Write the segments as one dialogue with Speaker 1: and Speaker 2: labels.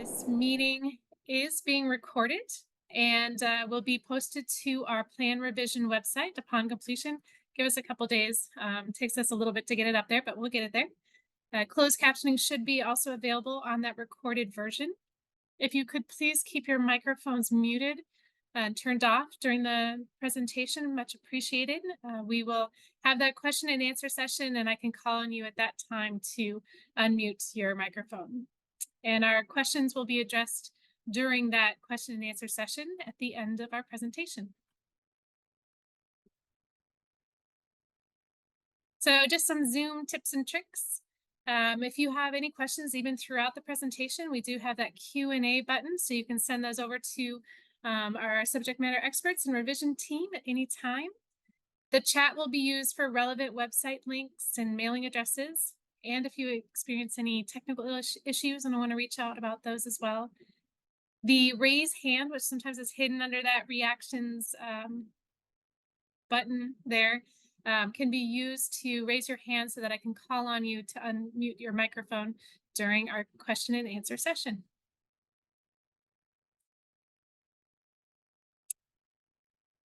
Speaker 1: This meeting is being recorded and will be posted to our plan revision website upon completion. Give us a couple days. It takes us a little bit to get it up there, but we'll get it there. Closed captioning should be also available on that recorded version. If you could please keep your microphones muted and turned off during the presentation, much appreciated. We will have that question and answer session, and I can call on you at that time to unmute your microphone. And our questions will be addressed during that question and answer session at the end of our presentation. So just some Zoom tips and tricks. If you have any questions, even throughout the presentation, we do have that Q&A button, so you can send those over to our subject matter experts and revision team at any time. The chat will be used for relevant website links and mailing addresses. And if you experience any technical issues and want to reach out about those as well. The raise hand, which sometimes is hidden under that reactions button there, can be used to raise your hand so that I can call on you to unmute your microphone during our question and answer session.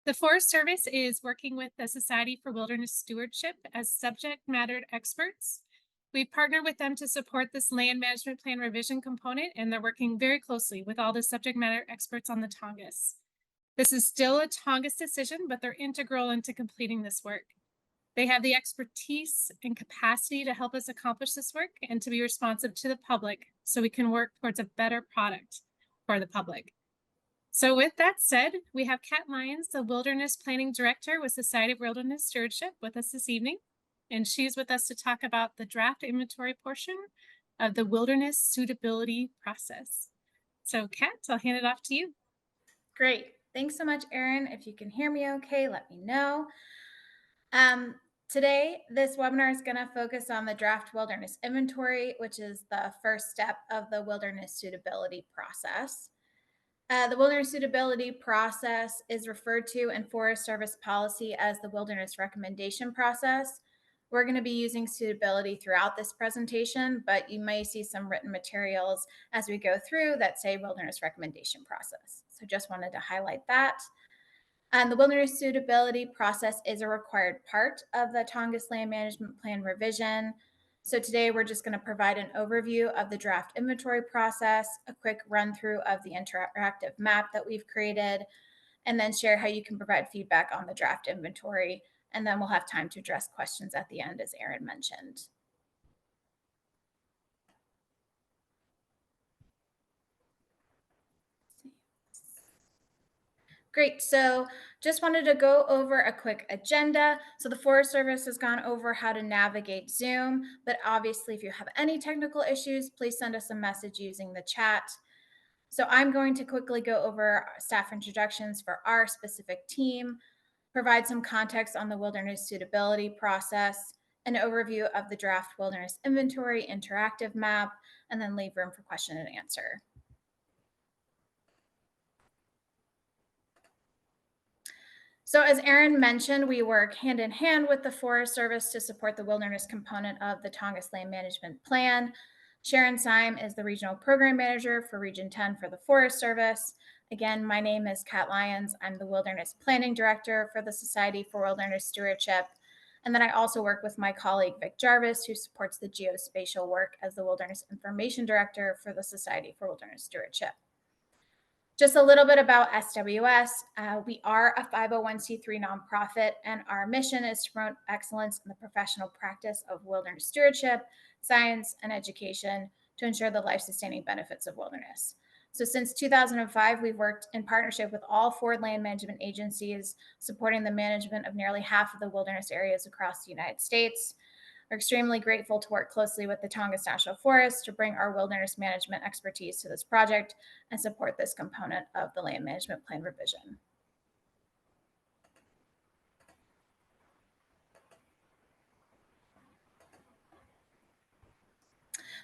Speaker 1: The Forest Service is working with the Society for Wilderness Stewardship as subject matter experts. We've partnered with them to support this land management plan revision component, and they're working very closely with all the subject matter experts on the Tongass. This is still a Tongass decision, but they're integral into completing this work. They have the expertise and capacity to help us accomplish this work and to be responsive to the public so we can work towards a better product for the public. So with that said, we have Kat Lyons, the Wilderness Planning Director with Society of Wilderness Stewardship, with us this evening. And she's with us to talk about the draft inventory portion of the wilderness suitability process. So Kat, I'll hand it off to you.
Speaker 2: Great. Thanks so much, Erin. If you can hear me okay, let me know. Today, this webinar is going to focus on the draft wilderness inventory, which is the first step of the wilderness suitability process. The wilderness suitability process is referred to in Forest Service policy as the wilderness recommendation process. We're going to be using suitability throughout this presentation, but you may see some written materials as we go through that say wilderness recommendation process. So just wanted to highlight that. And the wilderness suitability process is a required part of the Tongass Land Management Plan revision. So today we're just going to provide an overview of the draft inventory process, a quick run through of the interactive map that we've created, and then share how you can provide feedback on the draft inventory. And then we'll have time to address questions at the end, as Erin mentioned. Great. So just wanted to go over a quick agenda. So the Forest Service has gone over how to navigate Zoom, but obviously if you have any technical issues, please send us a message using the chat. So I'm going to quickly go over staff introductions for our specific team, provide some context on the wilderness suitability process, an overview of the draft wilderness inventory interactive map, and then leave room for question and answer. So as Erin mentioned, we work hand in hand with the Forest Service to support the wilderness component of the Tongass Land Management Plan. Sharon Syme is the Regional Program Manager for Region 10 for the Forest Service. Again, my name is Kat Lyons. I'm the Wilderness Planning Director for the Society for Wilderness Stewardship. And then I also work with my colleague, Vic Jarvis, who supports the geospatial work as the Wilderness Information Director for the Society for Wilderness Stewardship. Just a little bit about SWS. We are a 501c3 nonprofit, and our mission is to promote excellence in the professional practice of wilderness stewardship, science, and education to ensure the life-sustaining benefits of wilderness. So since 2005, we've worked in partnership with all 4 land management agencies, supporting the management of nearly half of the wilderness areas across the United States. We're extremely grateful to work closely with the Tongass National Forest to bring our wilderness management expertise to this project and support this component of the land management plan revision.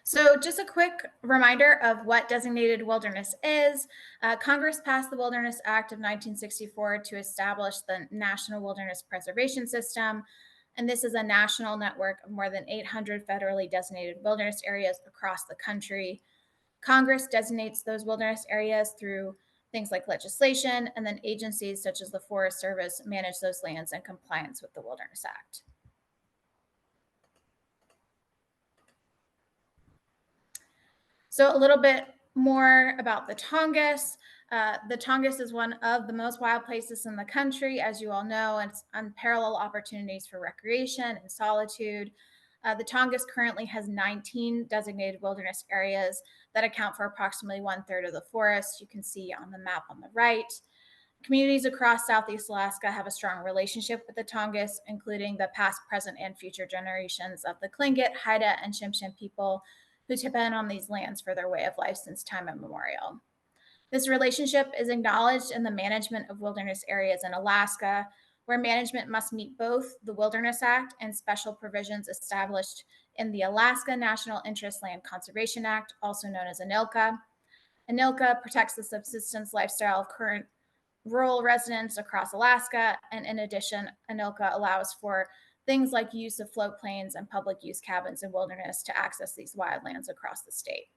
Speaker 2: So just a quick reminder of what designated wilderness is. Congress passed the Wilderness Act of 1964 to establish the National Wilderness Preservation System. And this is a national network of more than 800 federally designated wilderness areas across the country. Congress designates those wilderness areas through things like legislation, and then agencies such as the Forest Service manage those lands in compliance with the Wilderness Act. So a little bit more about the Tongass. The Tongass is one of the most wild places in the country, as you all know, and it's unparalleled opportunities for recreation and solitude. The Tongass currently has 19 designated wilderness areas that account for approximately 1/3 of the forest. You can see on the map on the right. Communities across Southeast Alaska have a strong relationship with the Tongass, including the past, present, and future generations of the Tlingit, Haida, and Tsimshian people who depend on these lands for their way of life since time immemorial. This relationship is acknowledged in the management of wilderness areas in Alaska, where management must meet both the Wilderness Act and special provisions established in the Alaska National Interest Land Conservation Act, also known as ANILCA. ANILCA protects the subsistence lifestyle of current rural residents across Alaska, and in addition, ANILCA allows for things like use of floatplains and public use cabins in wilderness to access these wildlands across the state.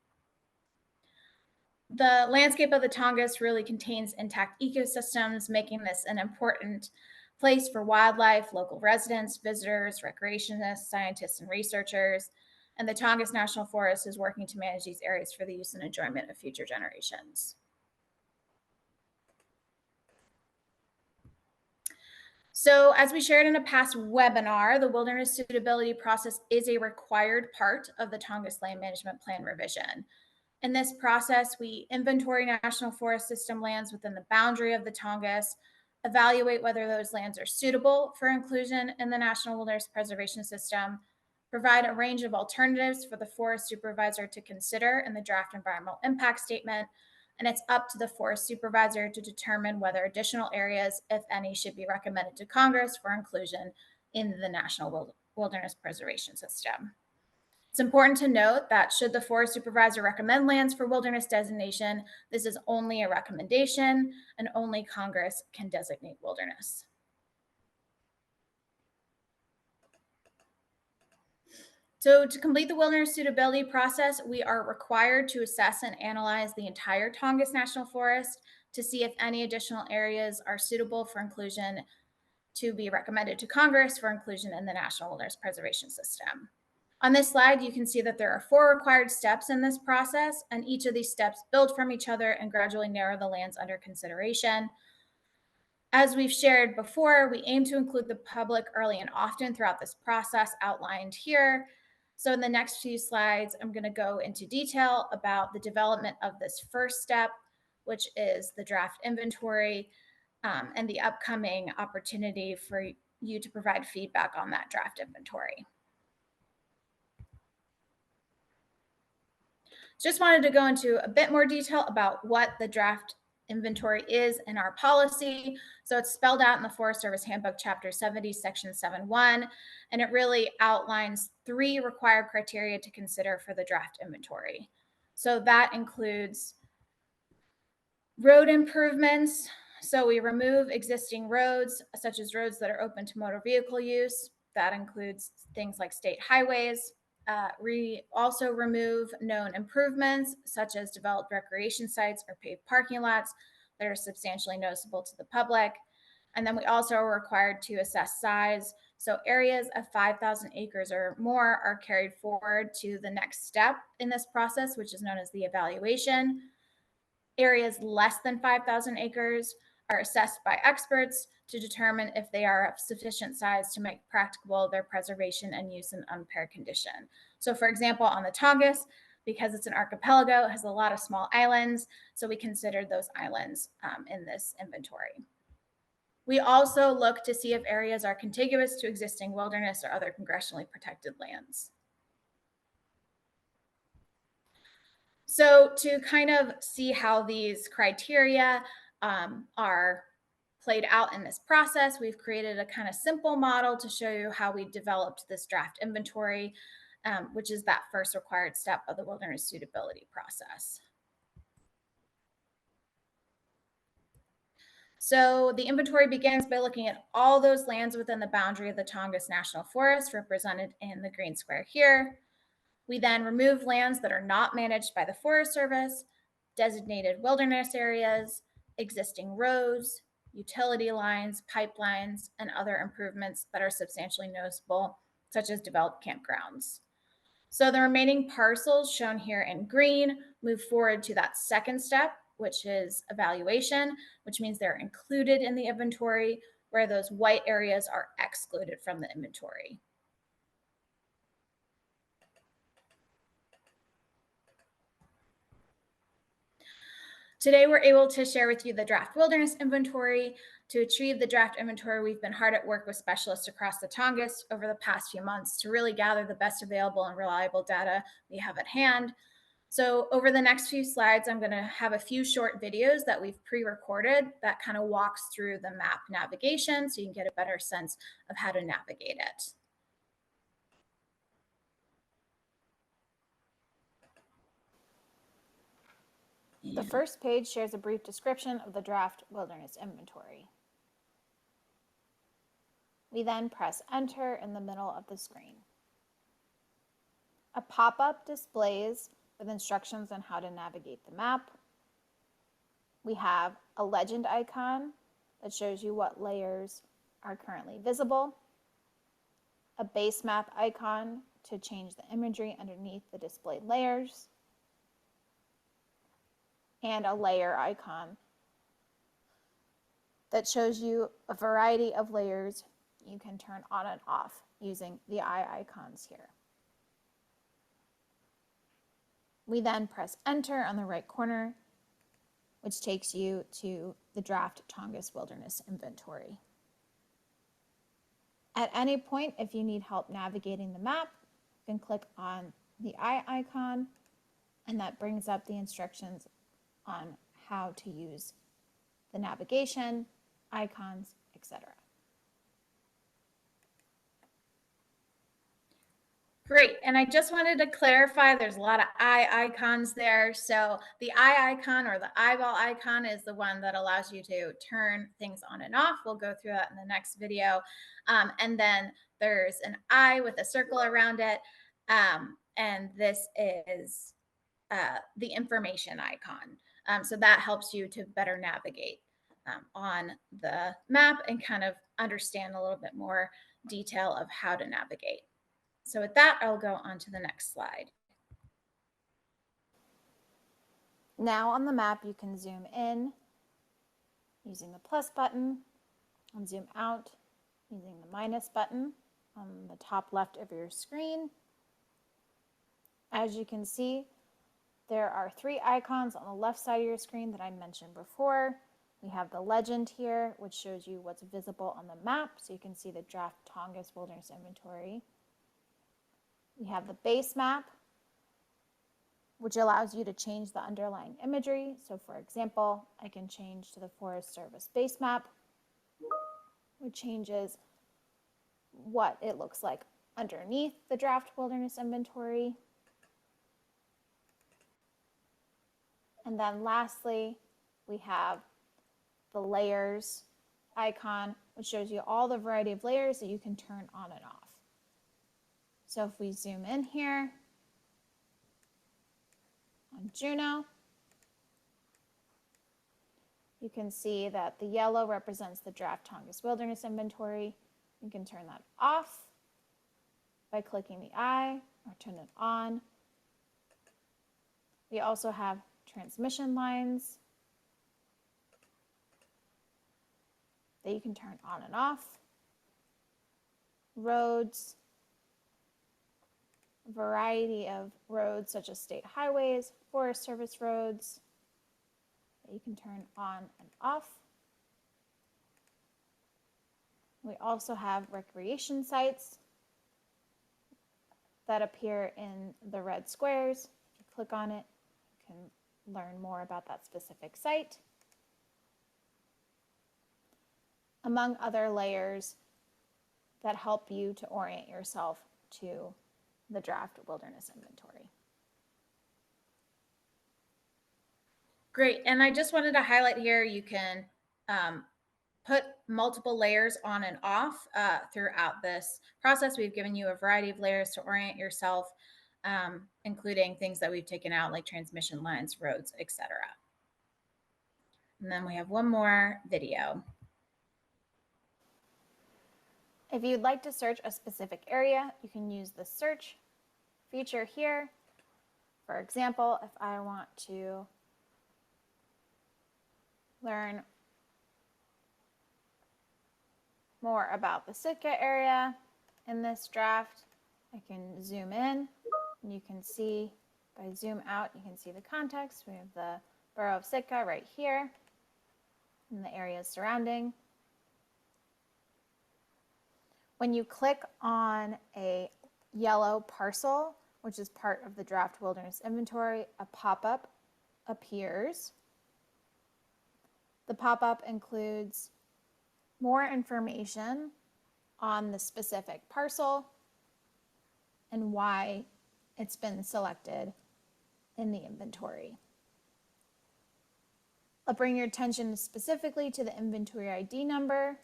Speaker 2: The landscape of the Tongass really contains intact ecosystems, making this an important place for wildlife, local residents, visitors, recreationists, scientists, and researchers. And the Tongass National Forest is working to manage these areas for the use and enjoyment of future generations. So, as we shared in a past webinar, the wilderness suitability process is a required part of the Tongass Land Management Plan revision. In this process, we inventory national forest system lands within the boundary of the Tongass, evaluate whether those lands are suitable for inclusion in the National Wilderness Preservation System, provide a range of alternatives for the forest supervisor to consider in the draft environmental impact statement, and it's up to the forest supervisor to determine whether additional areas, if any, should be recommended to Congress for inclusion in the National Wilderness Preservation System. It's important to note that should the forest supervisor recommend lands for wilderness designation, this is only a recommendation and only Congress can designate wilderness. So to complete the wilderness suitability process, we are required to assess and analyze the entire Tongass National Forest to see if any additional areas are suitable for inclusion to be recommended to Congress for inclusion in the National Wilderness Preservation System. On this slide, you can see that there are 4 required steps in this process, and each of these steps build from each other and gradually narrow the lands under consideration. As we've shared before, we aim to include the public early and often throughout this process outlined here. So in the next few slides, I'm going to go into detail about the development of this first step, which is the draft inventory, and the upcoming opportunity for you to provide feedback on that draft inventory. Just wanted to go into a bit more detail about what the draft inventory is in our policy. So it's spelled out in the Forest Service Handbook, Chapter 70, Section 7.1, and it really outlines 3 required criteria to consider for the draft inventory. So that includes road improvements. So we remove existing roads, such as roads that are open to motor vehicle use. That includes things like state highways. We also remove known improvements, such as developed recreation sites or paved parking lots that are substantially noticeable to the public. And then we also are required to assess size. So areas of 5,000 acres or more are carried forward to the next step in this process, which is known as the evaluation. Areas less than 5,000 acres are assessed by experts to determine if they are of sufficient size to make practicable their preservation and use in unimpaired condition. So for example, on the Tongass, because it's an archipelago, it has a lot of small islands, so we considered those islands in this inventory. We also look to see if areas are contiguous to existing wilderness or other congressionally protected lands. So to kind of see how these criteria are played out in this process, we've created a kind of simple model to show you how we developed this draft inventory, which is that first required step of the wilderness suitability process. So the inventory begins by looking at all those lands within the boundary of the Tongass National Forest, represented in the green square here. We then remove lands that are not managed by the Forest Service, designated wilderness areas, existing roads, utility lines, pipelines, and other improvements that are substantially noticeable, such as developed campgrounds. So the remaining parcels shown here in green move forward to that second step, which is evaluation, which means they're included in the inventory, where those white areas are excluded from the inventory. Today, we're able to share with you the draft wilderness inventory. To achieve the draft inventory, we've been hard at work with specialists across the Tongass over the past few months to really gather the best available and reliable data we have at hand. So over the next few slides, I'm going to have a few short videos that we've pre-recorded that kind of walks through the map navigation so you can get a better sense of how to navigate it.
Speaker 3: The first page shares a brief description of the draft wilderness inventory. We then press enter in the middle of the screen. A pop-up displays with instructions on how to navigate the map. We have a legend icon that shows you what layers are currently visible, a base map icon to change the imagery underneath the displayed layers, and a layer icon that shows you a variety of layers you can turn on and off using the eye icons here. We then press enter on the right corner, which takes you to the draft Tongass Wilderness Inventory. At any point, if you need help navigating the map, you can click on the eye icon, and that brings up the instructions on how to use the navigation, icons, etc.
Speaker 2: Great, and I just wanted to clarify, there's a lot of eye icons there. So the eye icon or the eyeball icon is the one that allows you to turn things on and off. We'll go through that in the next video. And then there's an eye with a circle around it. And this is the information icon. So that helps you to better navigate on the map and kind of understand a little bit more detail of how to navigate. So with that, I'll go on to the next slide.
Speaker 3: Now on the map, you can zoom in using the plus button and zoom out using the minus button on the top left of your screen. As you can see, there are three icons on the left side of your screen that I mentioned before. We have the legend here, which shows you what's visible on the map, so you can see the draft Tongass Wilderness Inventory. We have the base map, which allows you to change the underlying imagery. So for example, I can change to the Forest Service base map, which changes what it looks like underneath the draft wilderness inventory. And then lastly, we have the layers icon, which shows you all the variety of layers that you can turn on and off. So if we zoom in here on Juneau, you can see that the yellow represents the draft Tongass Wilderness Inventory. You can turn that off by clicking the eye or turn it on. We also have transmission lines that you can turn on and off, roads, a variety of roads such as state highways, Forest Service roads that you can turn on and off. We also have recreation sites that appear in the red squares. If you click on it, you can learn more about that specific site, among other layers that help you to orient yourself to the draft wilderness inventory.
Speaker 2: Great, and I just wanted to highlight here, you can put multiple layers on and off throughout this process. We've given you a variety of layers to orient yourself. including things that we've taken out like transmission lines, roads, etc. And then we have one more video.
Speaker 3: If you'd like to search a specific area, you can use the search feature here. For example, if I want to learn more about the Sitka area in this draft, I can zoom in and you can see, if I zoom out, you can see the context. We have the borough of Sitka right here and the areas surrounding. When you click on a yellow parcel, which is part of the draft wilderness inventory, a pop-up appears. The pop-up includes more information on the specific parcel and why it's been selected in the inventory. I'll bring your attention specifically to the inventory ID number.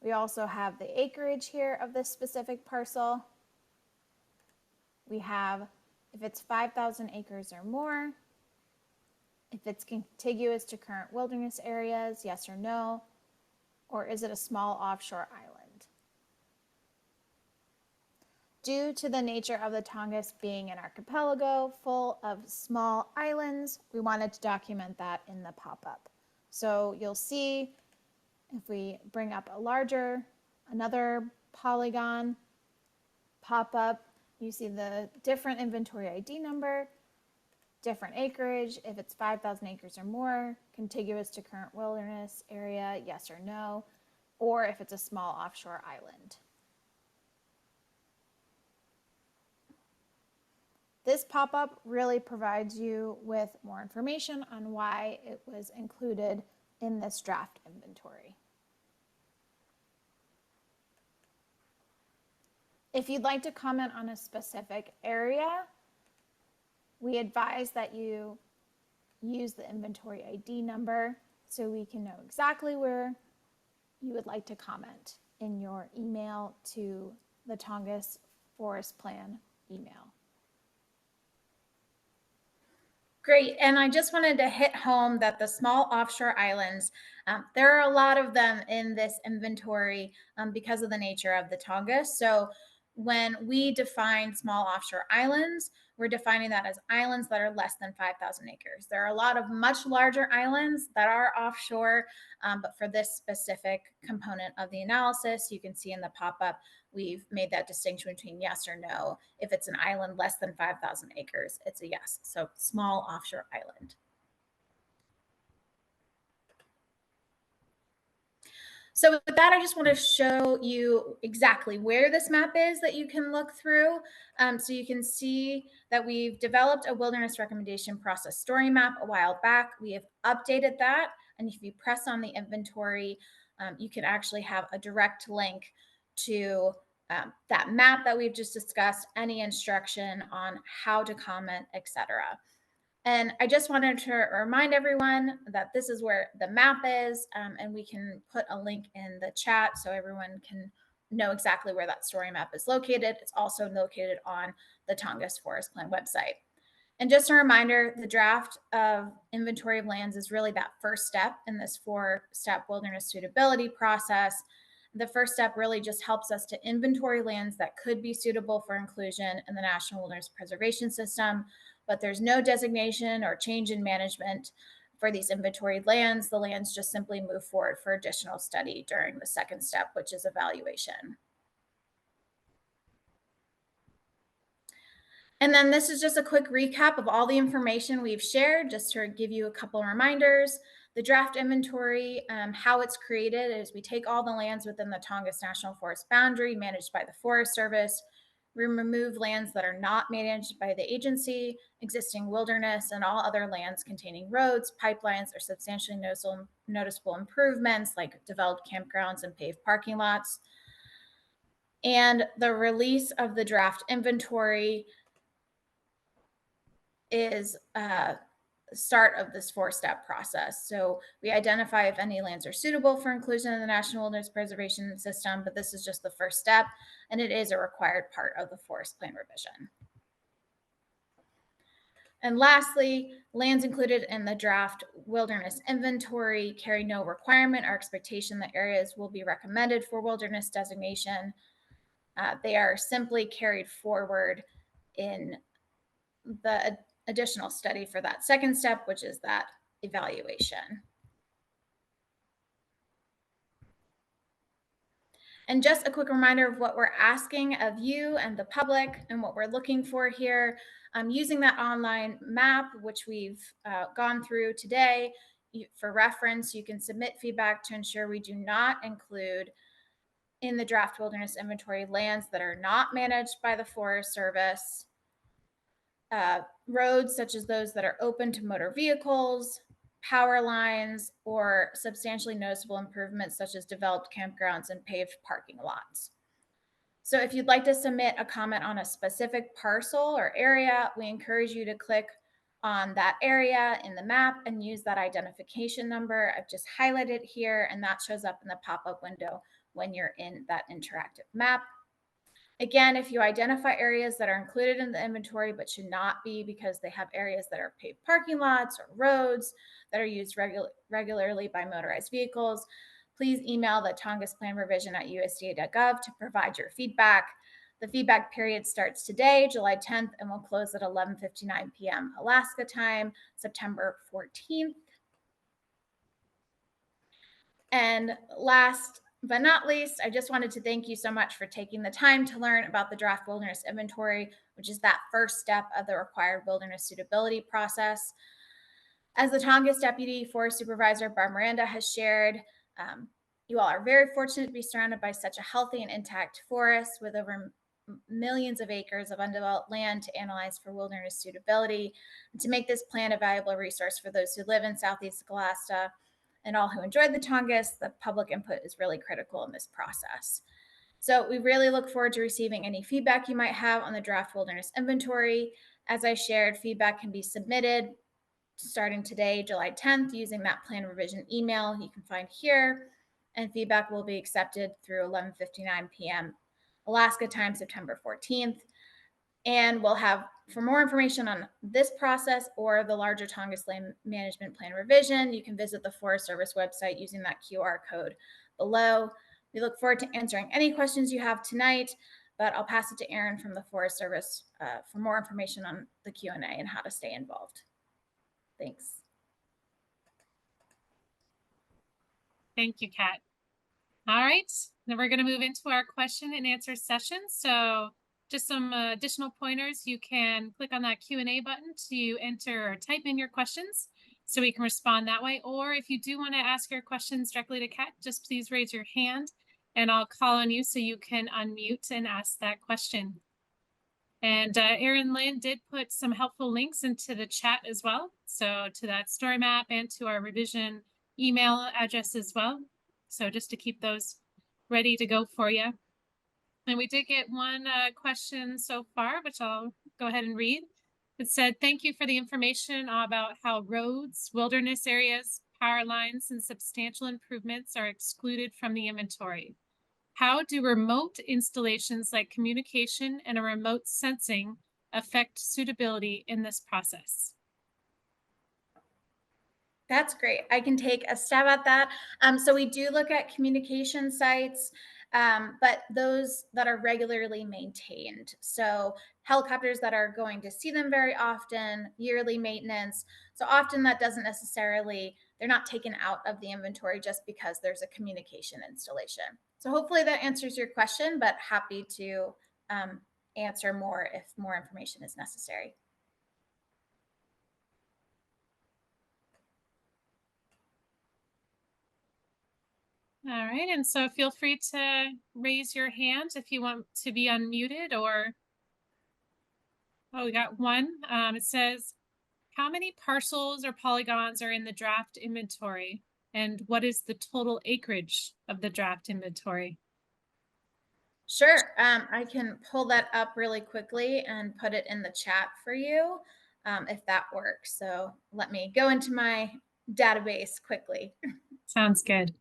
Speaker 3: We also have the acreage here of this specific parcel. We have if it's 5,000 acres or more, if it's contiguous to current wilderness areas, yes or no, or is it a small offshore island? Due to the nature of the Tongass being an archipelago full of small islands, we wanted to document that in the pop-up. So you'll see if we bring up another polygon pop-up, you see the different inventory ID number, different acreage, if it's 5,000 acres or more, contiguous to current wilderness area, yes or no, or if it's a small offshore island. This pop-up really provides you with more information on why it was included in this draft inventory. If you'd like to comment on a specific area, we advise that you use the inventory ID number so we can know exactly where you would like to comment in your email to the Tongass Forest Plan email.
Speaker 2: Great, and I just wanted to hit home that the small offshore islands, there are a lot of them in this inventory because of the nature of the Tongass. So when we define small offshore islands, we're defining that as islands that are less than 5,000 acres. There are a lot of much larger islands that are offshore, but for this specific component of the analysis, you can see in the pop-up, we've made that distinction between yes or no. If it's an island less than 5,000 acres, it's a yes. So small offshore island. So with that, I just want to show you exactly where this map is that you can look through. So you can see that we've developed a wilderness recommendation process story map a while back. We have updated that. And if you press on the inventory, you can actually have a direct link to that map that we've just discussed, any instruction on how to comment, etc. And I just wanted to remind everyone that this is where the map is, and we can put a link in the chat so everyone can know exactly where that story map is located. It's also located on the Tongass Forest Plan website. And just a reminder, the draft of inventory of lands is really that first step in this 4-step wilderness suitability process. The first step really just helps us to inventory lands that could be suitable for inclusion in the National Wilderness Preservation System, but there's no designation or change in management for these inventoried lands. The lands just simply move forward for additional study during the second step, which is evaluation. And then this is just a quick recap of all the information we've shared, just to give you a couple of reminders. The draft inventory, how it's created is we take all the lands within the Tongass National Forest boundary managed by the Forest Service. We remove lands that are not managed by the agency, existing wilderness, and all other lands containing roads, pipelines, or substantially noticeable improvements like developed campgrounds and paved parking lots. And the release of the draft inventory is start of this 4-step process. So we identify if any lands are suitable for inclusion in the National Wilderness Preservation System, but this is just the first step, and it is a required part of the forest plan revision. And lastly, lands included in the draft wilderness inventory carry no requirement or expectation that areas will be recommended for wilderness designation. They are simply carried forward in the additional study for that second step, which is that evaluation. And just a quick reminder of what we're asking of you and the public and what we're looking for here. Using that online map, which we've gone through today, for reference, you can submit feedback to ensure we do not include in the draft wilderness inventory lands that are not managed by the Forest Service, roads such as those that are open to motor vehicles, power lines, or substantially noticeable improvements such as developed campgrounds and paved parking lots. So if you'd like to submit a comment on a specific parcel or area, we encourage you to click on that area in the map and use that identification number. I've just highlighted here, and that shows up in the pop-up window when you're in that interactive map. Again, if you identify areas that are included in the inventory but should not be because they have areas that are paved parking lots or roads that are used regularly by motorized vehicles, please email the Tongass Plan Revision at USDA.gov to provide your feedback. The feedback period starts today, July 10th, and will close at 11:59 p.m. Alaska time, September 14th. And last but not least, I just wanted to thank you so much for taking the time to learn about the draft wilderness inventory, which is that first step of the required wilderness suitability process. As the Tongass Deputy Forest Supervisor, Barb Miranda, has shared, you all are very fortunate to be surrounded by such a healthy and intact forest with over millions of acres of undeveloped land to analyze for wilderness suitability, and to make this plan a valuable resource for those who live in Southeast Alaska and all who enjoyed the Tongass. The public input is really critical in this process. So we really look forward to receiving any feedback you might have on the draft wilderness inventory. As I shared, feedback can be submitted starting today, July 10th, using that plan revision email you can find here, and feedback will be accepted through 11:59 p.m. Alaska time, September 14th. And we'll have, for more information on this process or the larger Tongass Land Management Plan revision, you can visit the Forest Service website using that QR code below. We look forward to answering any questions you have tonight, but I'll pass it to Erin from the Forest Service for more information on the Q&A and how to stay involved. Thanks.
Speaker 1: Thank you, Kat. All right, then we're going to move into our question and answer session. So just some additional pointers. You can click on that Q&A button to enter or type in your questions so we can respond that way. Or if you do want to ask your questions directly to Kat, just please raise your hand and I'll call on you so you can unmute and ask that question. And Erin Lynn did put some helpful links into the chat as well. So to that story map and to our revision email address as well. So just to keep those ready to go for you. And we did get one question so far, which I'll go ahead and read. It said, thank you for the information about how roads, wilderness areas, power lines, and substantial improvements are excluded from the inventory. How do remote installations like communication and a remote sensing affect suitability in this process?
Speaker 2: That's great. I can take a stab at that. So we do look at communication sites, but those that are regularly maintained. So helicopters that are going to see them very often, yearly maintenance. So often that doesn't necessarily, they're not taken out of the inventory just because there's a communication installation. So hopefully that answers your question, but happy to answer more if more information is necessary.
Speaker 1: All right, and so feel free to raise your hand if you want to be unmuted or, oh, we got one. It says, how many parcels or polygons are in the draft inventory? And what is the total acreage of the draft inventory?
Speaker 2: Sure. I can pull that up really quickly and put it in the chat for you. if that works. So let me go into my database quickly.
Speaker 1: Sounds good.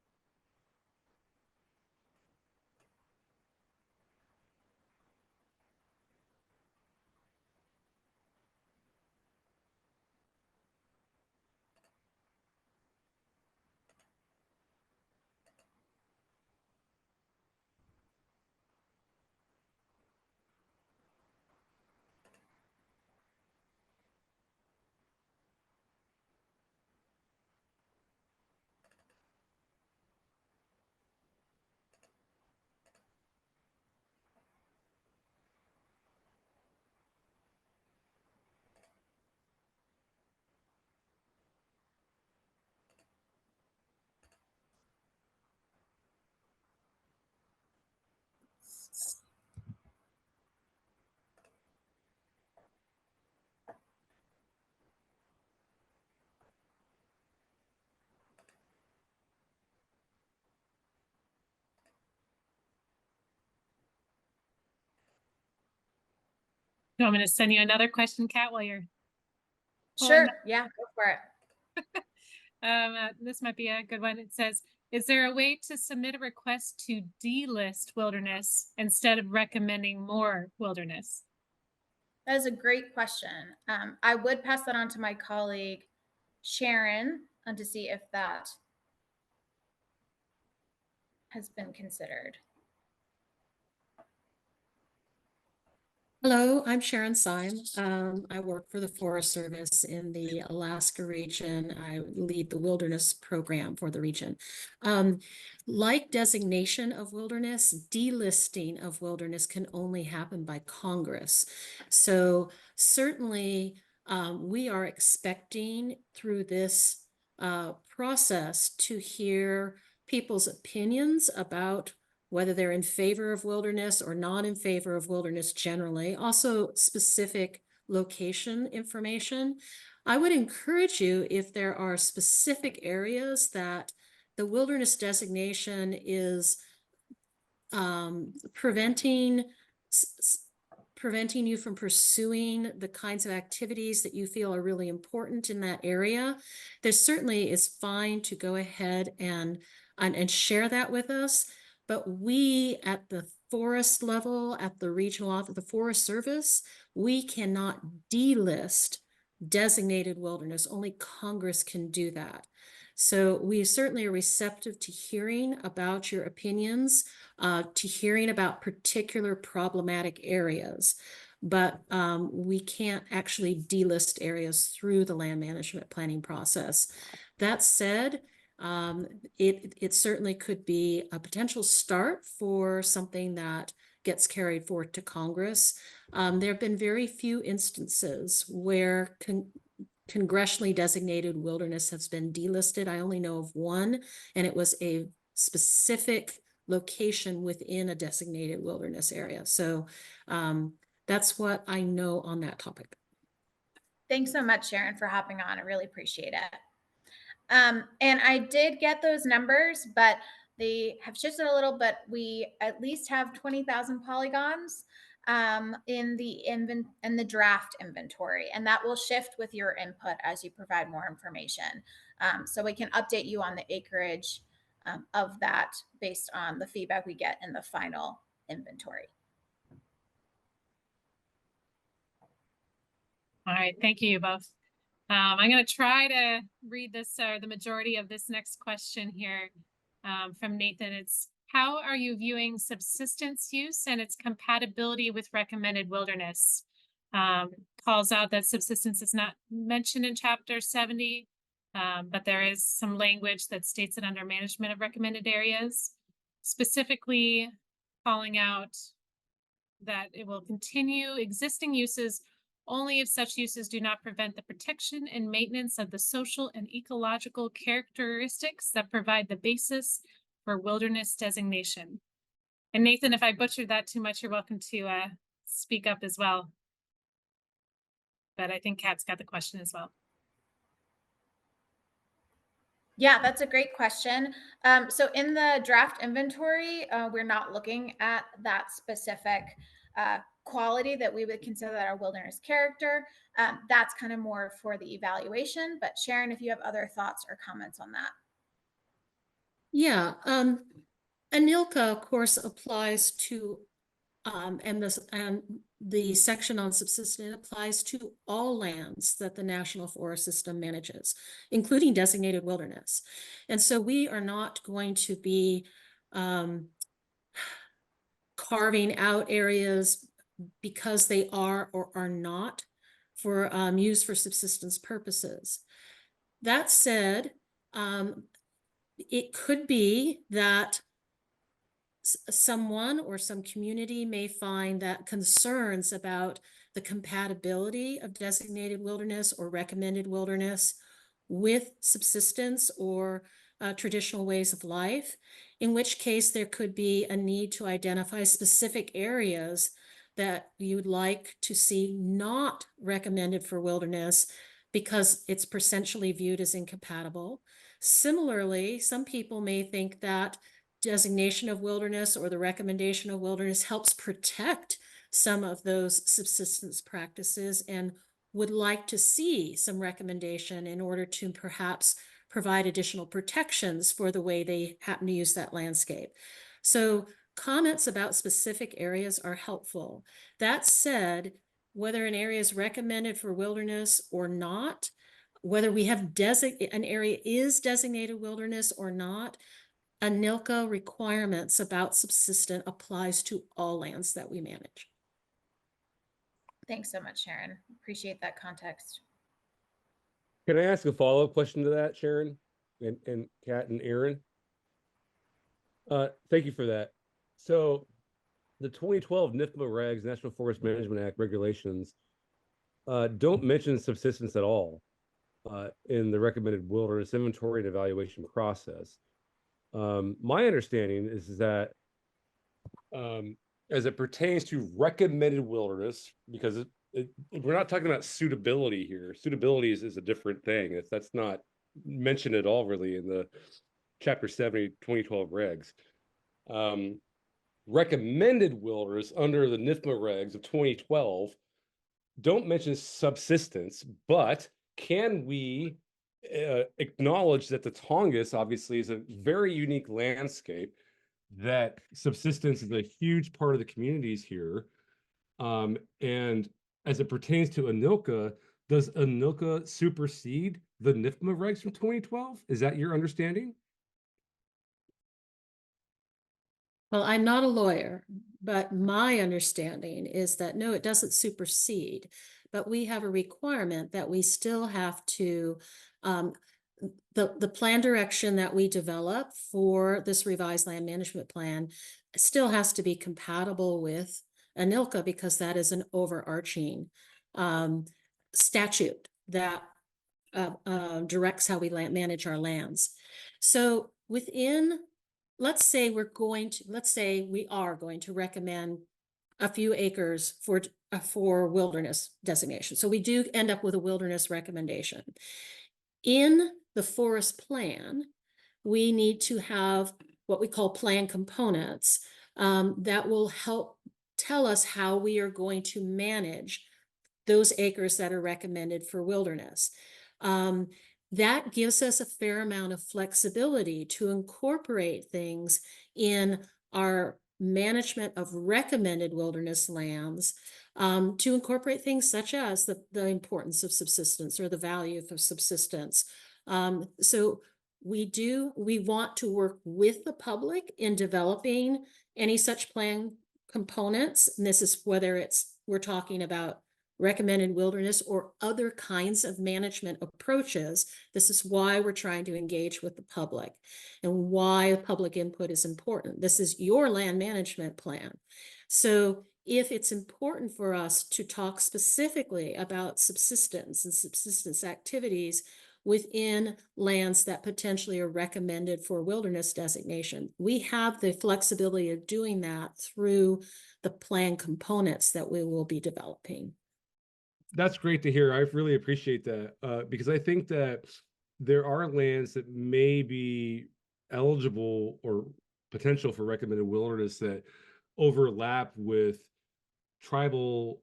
Speaker 1: You want me to send you another question, Kat, while you're pulling
Speaker 2: Sure. Yeah, go for it.
Speaker 1: this might be a good one. It says, is there a way to submit a request to delist wilderness instead of recommending more wilderness?
Speaker 2: That is a great question. I would pass that on to my colleague, Sharon, to see if that has been considered.
Speaker 4: Hello, I'm Sharon Syme. I work for the Forest Service in the Alaska region. I lead the wilderness program for the region. Like designation of wilderness, delisting of wilderness can only happen by Congress. So certainly we are expecting through this process to hear people's opinions about whether they're in favor of wilderness or not in favor of wilderness generally, also specific location information. I would encourage you, if there are specific areas that the wilderness designation is preventing you from pursuing the kinds of activities that you feel are really important in that area, there certainly is fine to go ahead and share that with us. But we at the forest level, at the regional office, the Forest Service, we cannot delist designated wilderness. Only Congress can do that. So we certainly are receptive to hearing about your opinions, to hearing about particular problematic areas, but we can't actually delist areas through the land management planning process. That said, it certainly could be a potential start for something that gets carried forward to Congress. There have been very few instances where congressionally designated wilderness has been delisted. I only know of one, and it was a specific location within a designated wilderness area. So that's what I know on that topic.
Speaker 2: Thanks so much, Sharon, for hopping on. I really appreciate it. And I did get those numbers, but they have shifted a little, but we at least have 20,000 polygons in the draft inventory, and that will shift with your input as you provide more information. So we can update you on the acreage of that based on the feedback we get in the final inventory.
Speaker 1: All right, thank you both. I'm going to try to read this, the majority of this next question here from Nathan. It's, how are you viewing subsistence use and its compatibility with recommended wilderness? Calls out that subsistence is not mentioned in chapter 70, but there is some language that states it under management of recommended areas, specifically calling out that it will continue existing uses only if such uses do not prevent the protection and maintenance of the social and ecological characteristics that provide the basis for wilderness designation. And Nathan, if I butchered that too much, you're welcome to speak up as well. But I think Kat's got the question as well.
Speaker 2: Yeah, that's a great question. So in the draft inventory, we're not looking at that specific quality that we would consider that our wilderness character. That's kind of more for the evaluation. But Sharon, if you have other thoughts or comments on that.
Speaker 4: Yeah, ANILCA, of course, applies to, and the section on subsistence applies to all lands that the National Forest System manages, including designated wilderness. And so we are not going to be carving out areas because they are or are not for used for subsistence purposes. That said, it could be that someone or some community may find that concerns about the compatibility of designated wilderness or recommended wilderness with subsistence or traditional ways of life, in which case there could be a need to identify specific areas that you'd like to see not recommended for wilderness because it's potentially viewed as incompatible. Similarly, some people may think that designation of wilderness or the recommendation of wilderness helps protect some of those subsistence practices and would like to see some recommendation in order to perhaps provide additional protections for the way they happen to use that landscape. So comments about specific areas are helpful. That said, whether an area is recommended for wilderness or not, whether we have an area is designated wilderness or not, ANILCA requirements about subsistence applies to all lands that we manage.
Speaker 2: Thanks so much, Sharon. Appreciate that context.
Speaker 5: Can I ask a follow-up question to that, Sharon and Kat and Aaron? Thank you for that. So the 2012 NIFMA regs, National Forest Management Act regulations, don't mention subsistence at all in the recommended wilderness inventory and evaluation process. My understanding is that as it pertains to recommended wilderness, because we're not talking about suitability here. Suitability is a different thing. That's not mentioned at all really in the Chapter 70 2012 regs. Recommended wilderness under the NIFMA regs of 2012 don't mention subsistence, but can we acknowledge that the Tongass obviously is a very unique landscape, that subsistence is a huge part of the communities here. And as it pertains to ANILCA, does ANILCA supersede the NIFMA regs from 2012? Is that your understanding?
Speaker 4: Well, I'm not a lawyer, but my understanding is that no, it doesn't supersede, but we have a requirement that we still have to, the plan direction that we develop for this revised land management plan still has to be compatible with ANILCA because that is an overarching statute that directs how we manage our lands. So within, let's say we are going to recommend a few acres for wilderness designation. So we do end up with a wilderness recommendation. In the forest plan, we need to have what we call plan components that will help tell us how we are going to manage those acres that are recommended for wilderness. That gives us a fair amount of flexibility to incorporate things in our management of recommended wilderness lands, to incorporate things such as the importance of subsistence or the value of subsistence. So we want to work with the public in developing any such plan components. And this is whether we're talking about recommended wilderness or other kinds of management approaches. This is why we're trying to engage with the public and why public input is important. This is your land management plan. So if it's important for us to talk specifically about subsistence and subsistence activities within lands that potentially are recommended for wilderness designation, we have the flexibility of doing that through the plan components that we will be developing.
Speaker 5: That's great to hear. I really appreciate that because I think that there are lands that may be eligible or potential for recommended wilderness that overlap with tribal,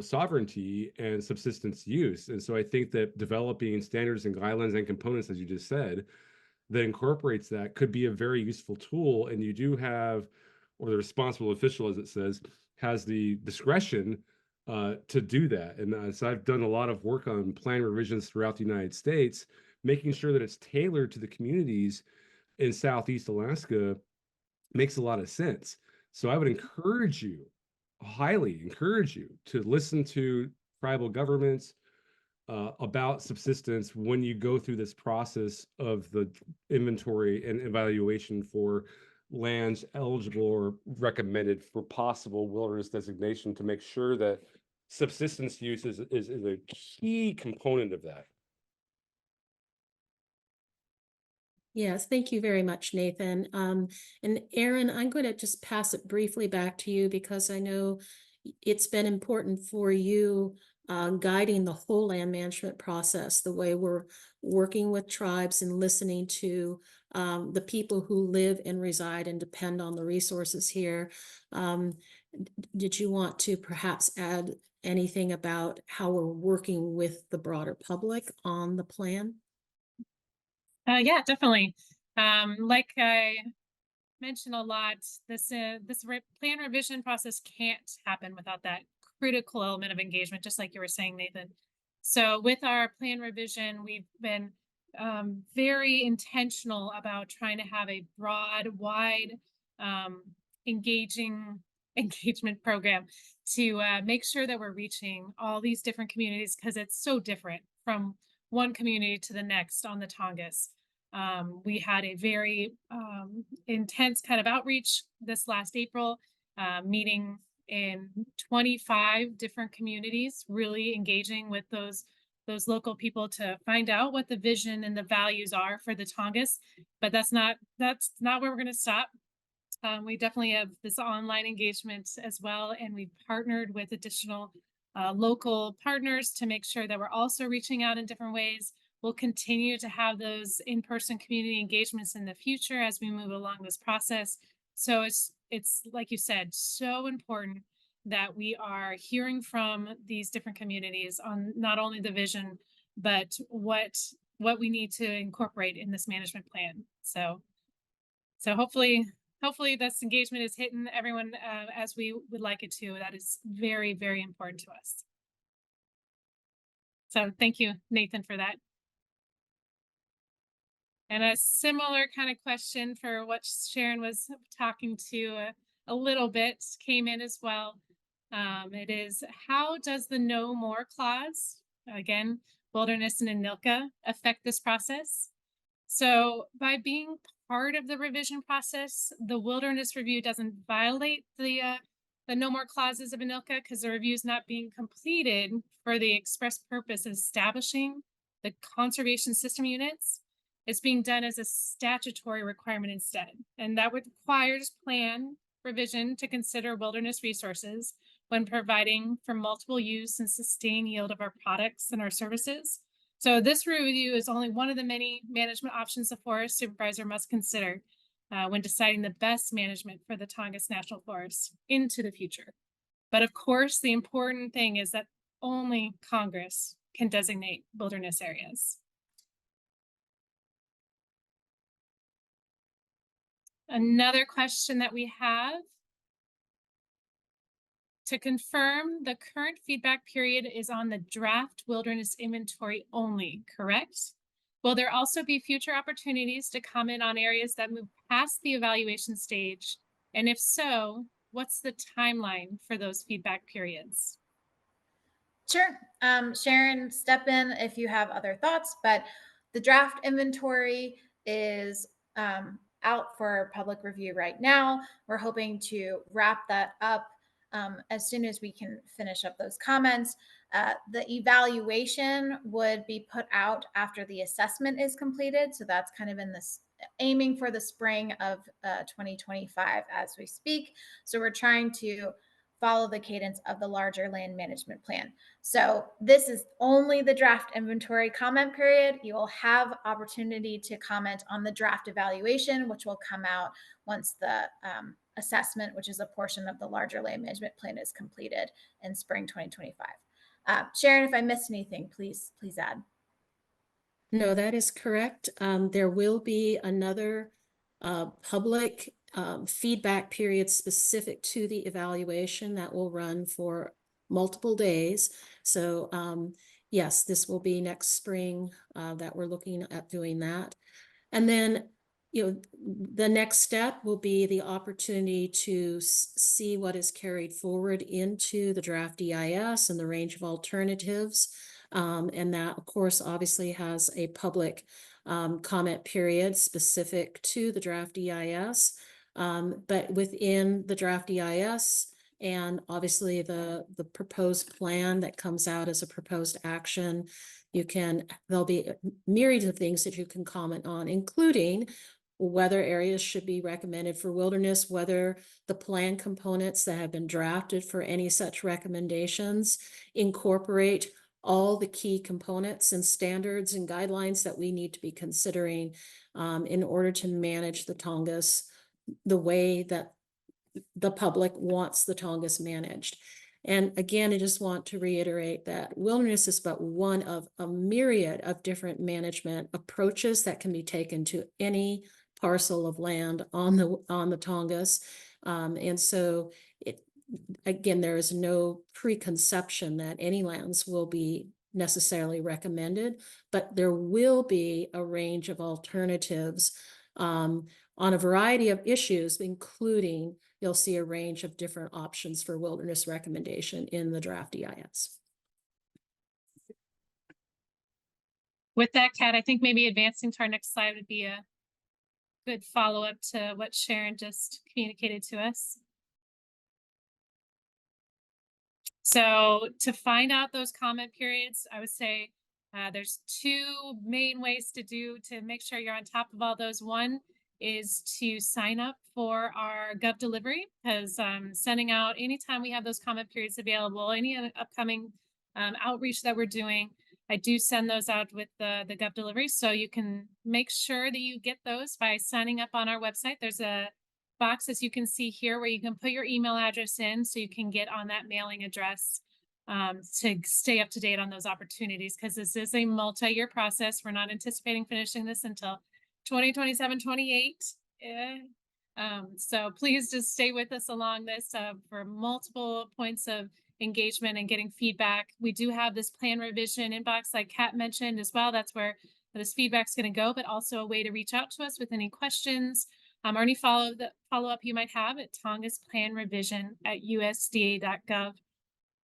Speaker 5: sovereignty and subsistence use. And so I think that developing standards and guidelines and components, as you just said, that incorporates that could be a very useful tool. And you do have, or the responsible official, as it says, has the discretion to do that. And so I've done a lot of work on plan revisions throughout the United States, making sure that it's tailored to the communities in Southeast Alaska makes a lot of sense. So I would encourage you, highly encourage you, to listen to tribal governments about subsistence when you go through this process of the inventory and evaluation for lands eligible or recommended for possible wilderness designation, to make sure that subsistence use is a key component of that.
Speaker 4: Yes, thank you very much, Nathan. And Aaron, I'm going to just pass it briefly back to you because I know it's been important for you guiding the whole land management process, the way we're working with tribes and listening to the people who live and reside and depend on the resources here. Did you want to perhaps add anything about how we're working with the broader public on the plan?
Speaker 1: Yeah, definitely. Like I mentioned a lot, this plan revision process can't happen without that critical element of engagement, just like you were saying, Nathan. So with our plan revision, we've been very intentional about trying to have a broad, wide, um, engaging engagement program to make sure that we're reaching all these different communities, because it's so different from one community to the next on the Tongass. We had a very intense kind of outreach this last April, meeting in 25 different communities, really engaging with those local people to find out what the vision and the values are for the Tongass. But that's not where we're going to stop. We definitely have this online engagement as well, and we've partnered with additional local partners to make sure that we're also reaching out in different ways. We'll continue to have those in-person community engagements in the future as we move along this process. So it's like you said, so important that we are hearing from these different communities on not only the vision, but what we need to incorporate in this management plan. So hopefully this engagement is hitting everyone as we would like it to. That is very, very important to us. So thank you, Nathan, for that. And a similar kind of question for what Sharon was talking to a little bit came in as well. It is, how does the no more clause, again, wilderness and ANILCA, affect this process? So by being part of the revision process, the wilderness review doesn't violate the no more clauses of ANILCA, because the review is not being completed for the express purpose of establishing the conservation system units. It's being done as a statutory requirement instead. And that requires plan revision to consider wilderness resources when providing for multiple use and sustained yield of our products and our services. So this review is only one of the many management options the forest supervisor must consider when deciding the best management for the Tongass National Forest into the future. But of course, the important thing is that only Congress can designate wilderness areas. Another question that we have: to confirm, the current feedback period is on the draft wilderness inventory only, correct? Will there also be future opportunities to comment on areas that move past the evaluation stage? And if so, what's the timeline for those feedback periods?
Speaker 2: Sure. Sharon, step in if you have other thoughts, but the draft inventory is out for public review right now. We're hoping to wrap that up as soon as we can finish up those comments. The evaluation would be put out after the assessment is completed. So that's kind of in this aiming for the spring of 2025 as we speak. So we're trying to follow the cadence of the larger land management plan. So this is only the draft inventory comment period. You will have opportunity to comment on the draft evaluation, which will come out once the assessment, which is a portion of the larger land management plan, is completed in spring 2025. Sharon, if I missed anything, please add.
Speaker 4: No, that is correct. There will be another public feedback period specific to the evaluation that will run for multiple days. So yes, this will be next spring that we're looking at doing that. And then, the next step will be the opportunity to see what is carried forward into the draft EIS and the range of alternatives. And that, of course, obviously has a public comment period specific to the draft EIS. But within the draft EIS and obviously the proposed plan that comes out as a proposed action, there'll be myriad of things that you can comment on, including whether areas should be recommended for wilderness, whether the plan components that have been drafted for any such recommendations incorporate all the key components and standards and guidelines that we need to be considering in order to manage the Tongass the way that the public wants the Tongass managed. And again, I just want to reiterate that wilderness is but one of a myriad of different management approaches that can be taken to any parcel of land on the Tongass. And so again, there is no preconception that any lands will be necessarily recommended, but there will be a range of alternatives on a variety of issues, including you'll see a range of different options for wilderness recommendation in the draft EIS.
Speaker 1: With that, Kat, I think maybe advancing to our next slide would be a good follow-up to what Sharon just communicated to us. So to find out those comment periods, I would say there's two main ways to make sure you're on top of all those. One is to sign up for our Gov delivery, because sending out anytime we have those comment periods available, any upcoming outreach that we're doing, I do send those out with the Gov delivery. So you can make sure that you get those by signing up on our website. There's a box, as you can see here, where you can put your email address in so you can get on that mailing address to stay up to date on those opportunities, because this is a multi-year process. We're not anticipating finishing this until 2027, 28. So please just stay with us along this for multiple points of engagement and getting feedback. We do have this plan revision inbox, like Kat mentioned as well. That's where this feedback's going to go, but also a way to reach out to us with any questions or any follow-up you might have at tongassplanrevision@usda.gov.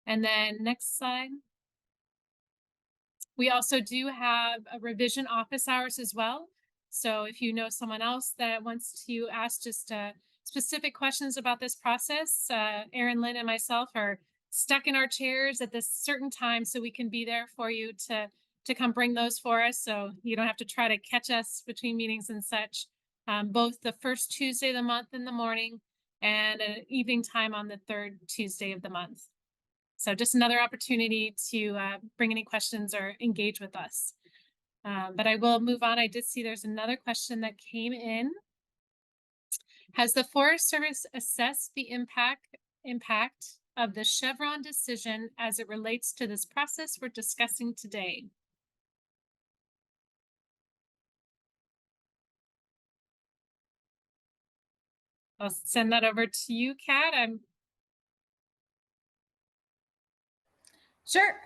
Speaker 1: And then next slide. We also do have a revision office hours as well. So if you know someone else that wants to ask just specific questions about this process, Erin, Lynn, and myself are stuck in our chairs at this certain time, so we can be there for you to come bring those for us, so you don't have to try to catch us between meetings and such. Both the first Tuesday of the month in the morning and an evening time on the third Tuesday of the month. So just another opportunity to bring any questions or engage with us. But I will move on. I did see there's another question that came in. Has the Forest Service assessed the impact of the Chevron decision as it relates to this process we're discussing today? I'll send that over to you, Kat.
Speaker 2: Sure.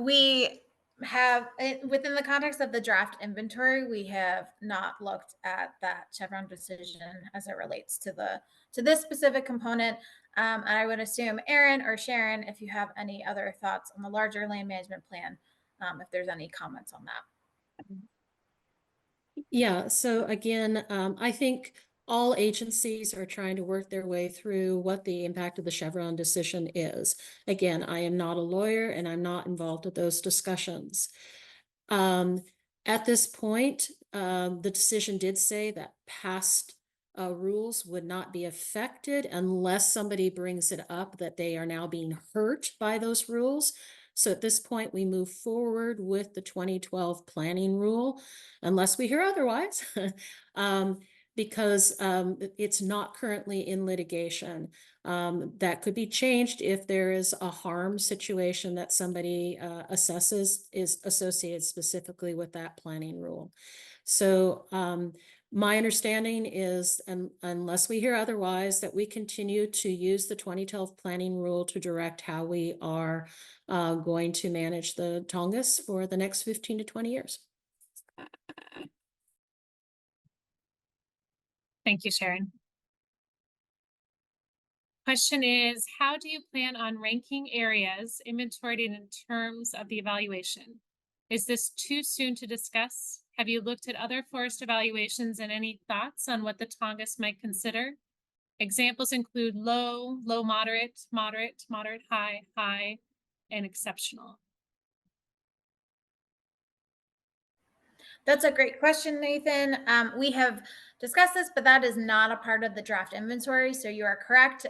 Speaker 2: We have, within the context of the draft inventory, we have not looked at that Chevron decision as it relates to this specific component. And I would assume Erin or Sharon, if you have any other thoughts on the larger land management plan, if there's any comments on that.
Speaker 4: Yeah, so again, I think all agencies are trying to work their way through what the impact of the Chevron decision is. Again, I am not a lawyer and I'm not involved with those discussions. At this point, the decision did say that past rules would not be affected unless somebody brings it up that they are now being hurt by those rules. So at this point, we move forward with the 2012 planning rule, unless we hear otherwise. because it's not currently in litigation. That could be changed if there is a harm situation that somebody assesses is associated specifically with that planning rule. So my understanding is, unless we hear otherwise, that we continue to use the 2012 planning rule to direct how we are going to manage the Tongass for the next 15 to 20 years.
Speaker 1: Thank you, Sharon. Question is, how do you plan on ranking areas inventoried in terms of the evaluation? Is this too soon to discuss? Have you looked at other forest evaluations and any thoughts on what the Tongass might consider? Examples include low, low, moderate, moderate, moderate, high, high, and exceptional.
Speaker 2: That's a great question, Nathan. We have discussed this, but that is not a part of the draft inventory. So you are correct.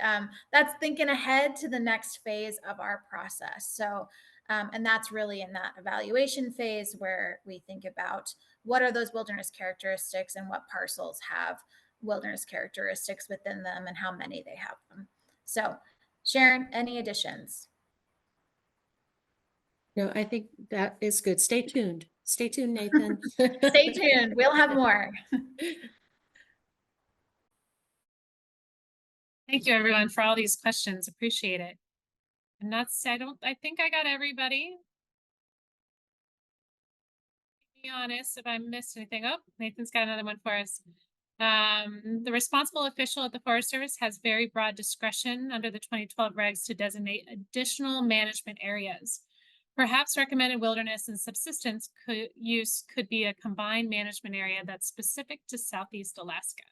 Speaker 2: That's thinking ahead to the next phase of our process. So, and that's really in that evaluation phase where we think about what are those wilderness characteristics and what parcels have wilderness characteristics within them and how many they have them. So, Sharon, any additions?
Speaker 4: No, I think that is good. Stay tuned. Stay tuned, Nathan.
Speaker 2: Stay tuned. We'll have more.
Speaker 1: Thank you, everyone, for all these questions. Appreciate it. And I think I got everybody. Be honest if I missed anything. Oh, Nathan's got another one for us. The responsible official at the Forest Service has very broad discretion under the 2012 regs to designate additional management areas. Perhaps recommended wilderness and subsistence use could be a combined management area that's specific to Southeast Alaska.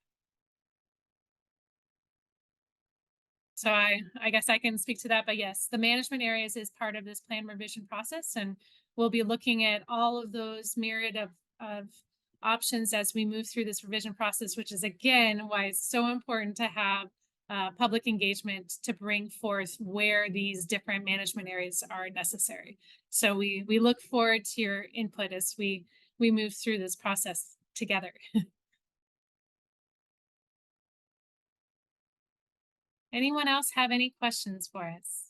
Speaker 1: So I guess I can speak to that, but yes, the management areas is part of this plan revision process, and we'll be looking at all of those myriad of options as we move through this revision process, which is again why it's so important to have public engagement to bring forth where these different management areas are necessary. So we look forward to your input as we move through this process together. Anyone else have any questions for us?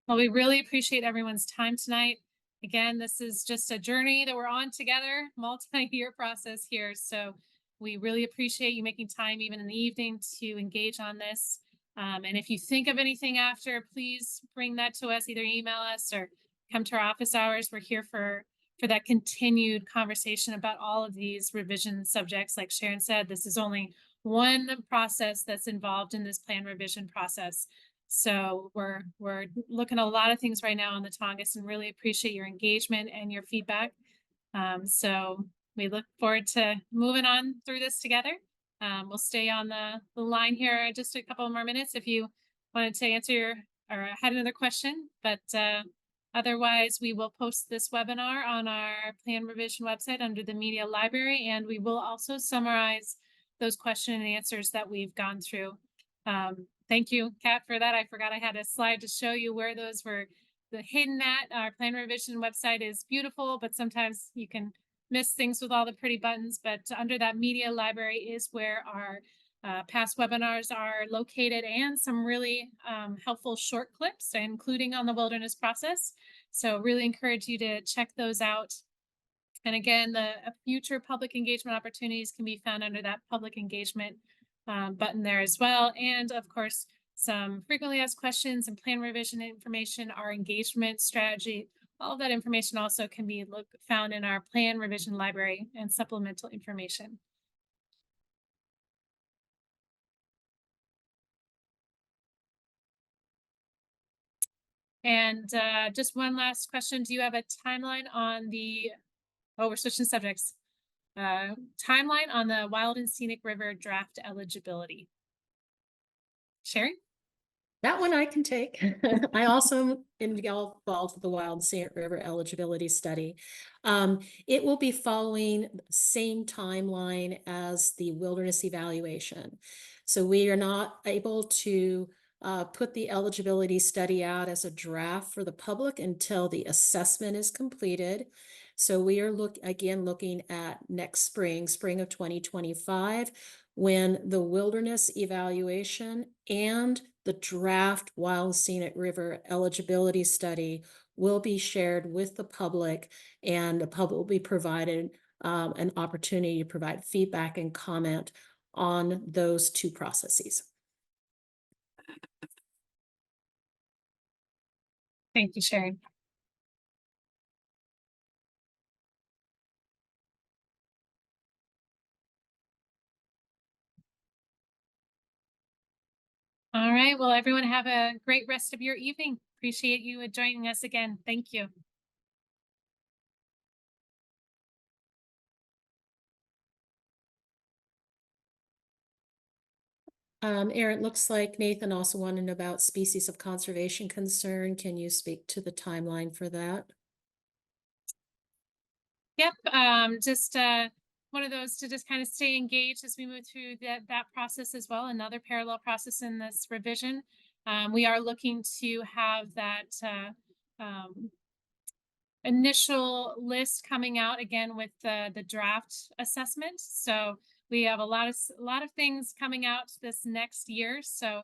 Speaker 1: Well, we really appreciate everyone's time tonight. Again, this is just a journey that we're on together, multi-year process here. So we really appreciate you making time even in the evening to engage on this. And if you think of anything after, please bring that to us, either email us or come to our office hours. We're here for that continued conversation about all of these revision subjects. Like Sharon said, this is only one process that's involved in this plan revision process. So we're looking at a lot of things right now on the Tongass and really appreciate your engagement and your feedback. So we look forward to moving on through this together. We'll stay on the line here just a couple more minutes if you wanted to answer or had another question, but otherwise we will post this webinar on our plan revision website under the media library, and we will also summarize those question and answers that we've gone through. Thank you, Kat, for that. I forgot I had a slide to show you where those were hidden at. Our plan revision website is beautiful, but sometimes you can miss things with all the pretty buttons. But under that media library is where our past webinars are located, and some really helpful short clips, including on the wilderness process. So really encourage you to check those out. And again, the future public engagement opportunities can be found under that public engagement button there as well. And of course, some frequently asked questions and plan revision information, our engagement strategy, all of that information also can be found in our plan revision library and supplemental information. And just one last question. Do you have a timeline on the, oh, we're switching subjects. Timeline on the Wild and Scenic River draft eligibility? Sharon?
Speaker 4: That one I can take. I also involved with the Wild Scenic River eligibility study. It will be following the same timeline as the wilderness evaluation. So we are not able to put the eligibility study out as a draft for the public until the assessment is completed. So we are looking at next spring of 2025, when the wilderness evaluation and the draft Wild Scenic River eligibility study will be shared with the public, and the public will be provided an opportunity to provide feedback and comment on those two processes.
Speaker 1: Thank you, Sharon. All right. Well, everyone have a great rest of your evening. Appreciate you joining us again. Thank you.
Speaker 4: Aaron, it looks like Nathan also wanted to know about species of conservation concern. Can you speak to the timeline for that?
Speaker 1: Yep. Just one of those to just kind of stay engaged as we move through that process as well. Another parallel process in this revision. We are looking to have that initial list coming out again with the draft assessment. So we have a lot of things coming out this next year. So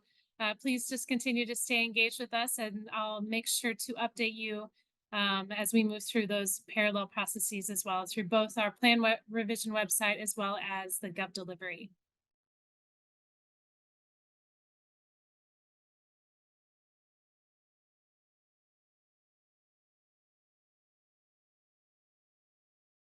Speaker 1: please just continue to stay engaged with us, and I'll make sure to update you as we move through those parallel processes as well, through both our plan revision website as well as the Gov delivery.